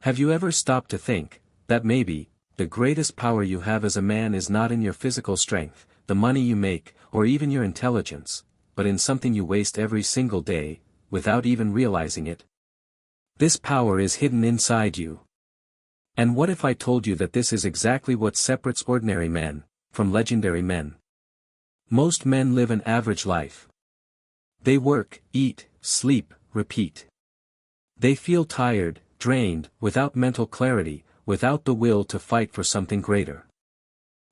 Have you ever stopped to think that maybe the greatest power you have as a man is not in your physical strength, the money you make, or even your intelligence, but in something you waste every single day, without even realizing it? This power is hidden inside you. And what if I told you that this is exactly what separates ordinary men from legendary men? Most men live an average life. They work, eat, sleep, repeat. They feel tired, drained, without mental clarity, without the will to fight for something greater.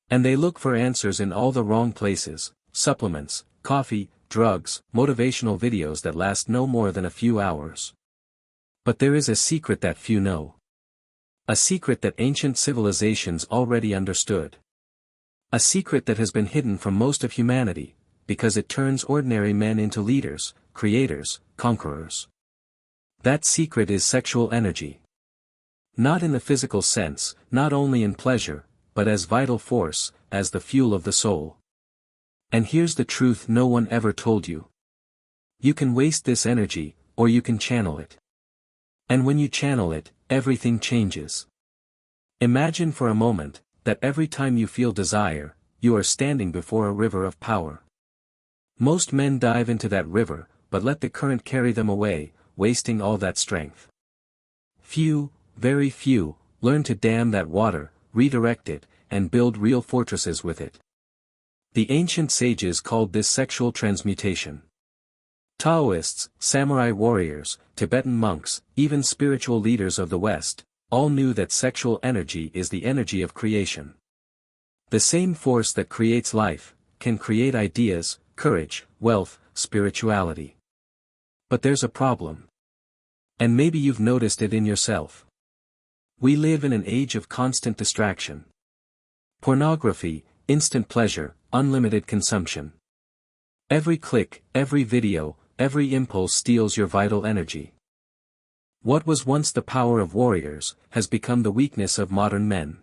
And they look for answers in all the wrong places: supplements, coffee, drugs, motivational videos that last no more than a few hours. But there is a secret that few know. A secret that ancient civilizations already understood. A secret that has been hidden from most of humanity, because it turns ordinary men into leaders, creators, conquerors. That secret is sexual energy. Not in the physical sense, not only in pleasure, but as vital force, as the fuel of the soul. And here's the truth no one ever told you. You can waste this energy, or you can channel it. And when you channel it, everything changes. Imagine for a moment that every time you feel desire, you are standing before a river of power. Most men dive into that river, but let the current carry them away, wasting all that strength. Few, very few, learn to dam that water, redirect it, and build real fortresses with it. The ancient sages called this sexual transmutation. Taoists, samurai warriors, Tibetan monks, even spiritual leaders of the West, all knew that sexual energy is the energy of creation. The same force that creates life, can create ideas, courage, wealth, spirituality. But there's a problem. And maybe you've noticed it in yourself. We live in an age of constant distraction. Pornography, instant pleasure, unlimited consumption. Every click, every video, every impulse steals your vital energy. What was once the power of warriors, has become the weakness of modern men.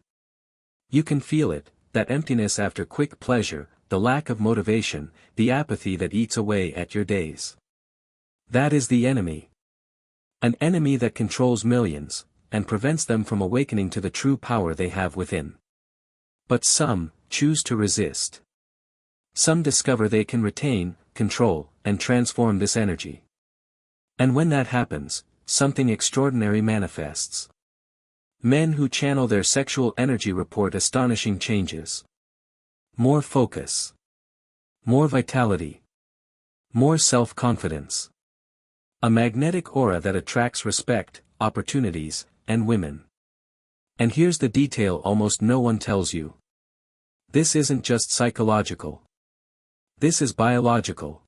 You can feel it, that emptiness after quick pleasure, the lack of motivation, the apathy that eats away at your days. That is the enemy. An enemy that controls millions, and prevents them from awakening to the true power they have within. But some choose to resist. Some discover they can retain, control, and transform this energy. And when that happens, something extraordinary manifests. Men who channel their sexual energy report astonishing changes. More focus. More vitality. More self-confidence. A magnetic aura that attracts respect, opportunities, and women. And here's the detail almost no one tells you. This isn't just psychological. This is biological.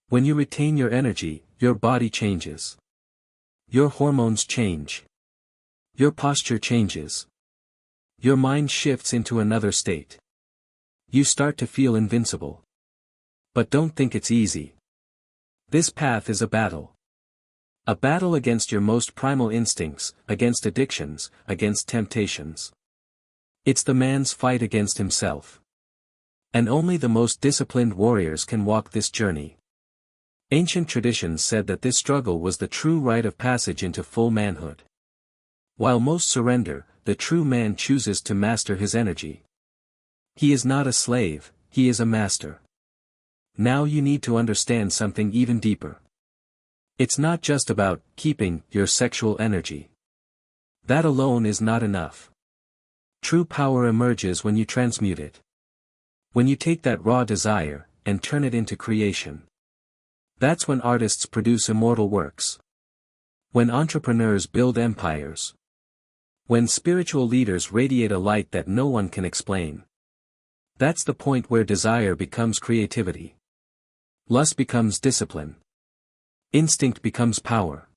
When you retain your energy, your body changes. Your hormones change. Your posture changes. Your mind shifts into another state. You start to feel invincible. But don't think it's easy. This path is a battle. A battle against your most primal instincts, against addictions, against temptations. It's the man's fight against himself. And only the most disciplined warriors can walk this journey. Ancient traditions said that this struggle was the true rite of passage into full manhood. While most surrender, the true man chooses to master his energy. He is not a slave, he is a master. Now you need to understand something even deeper. It's not just about keeping your sexual energy. That alone is not enough. True power emerges when you transmute it. When you take that raw desire, and turn it into creation. That's when artists produce immortal works. When entrepreneurs build empires. When spiritual leaders radiate a light that no one can explain. That's the point where desire becomes creativity. Lust becomes discipline. Instinct becomes power.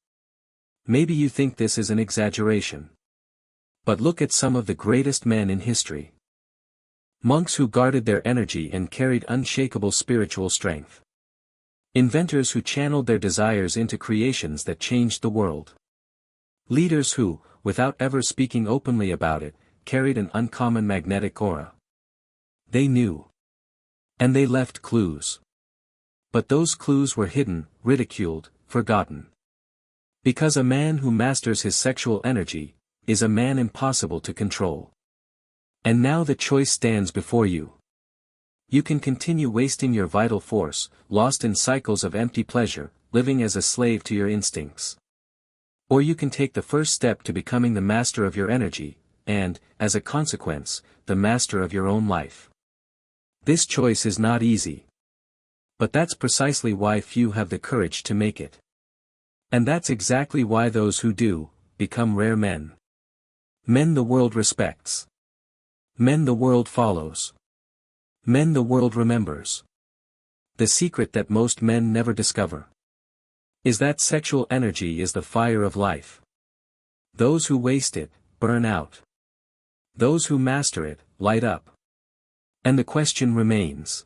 Maybe you think this is an exaggeration. But look at some of the greatest men in history. Monks who guarded their energy and carried unshakable spiritual strength. Inventors who channeled their desires into creations that changed the world. Leaders who, without ever speaking openly about it, carried an uncommon magnetic aura. They knew. And they left clues. But those clues were hidden, ridiculed, forgotten. Because a man who masters his sexual energy, is a man impossible to control. And now the choice stands before you. You can continue wasting your vital force, lost in cycles of empty pleasure, living as a slave to your instincts. Or you can take the first step to becoming the master of your energy, and, as a consequence, the master of your own life. This choice is not easy. But that's precisely why few have the courage to make it. And that's exactly why those who do, become rare men. Men the world respects. Men the world follows. Men the world remembers. The secret that most men never discover is that sexual energy is the fire of life. Those who waste it, burn out. Those who master it, light up. And the question remains.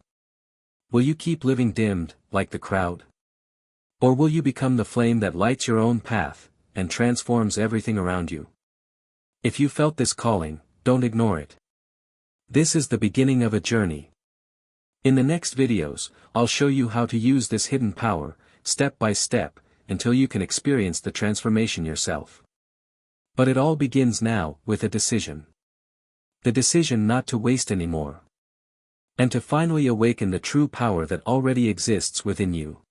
Will you keep living dimmed, like the crowd? Or will you become the flame that lights your own path, and transforms everything around you? If you felt this calling, don't ignore it. This is the beginning of a journey. In the next videos, I'll show you how to use this hidden power, step by step, until you can experience the transformation yourself. But it all begins now, with a decision. The decision not to waste anymore. And to finally awaken the true power that already exists within you.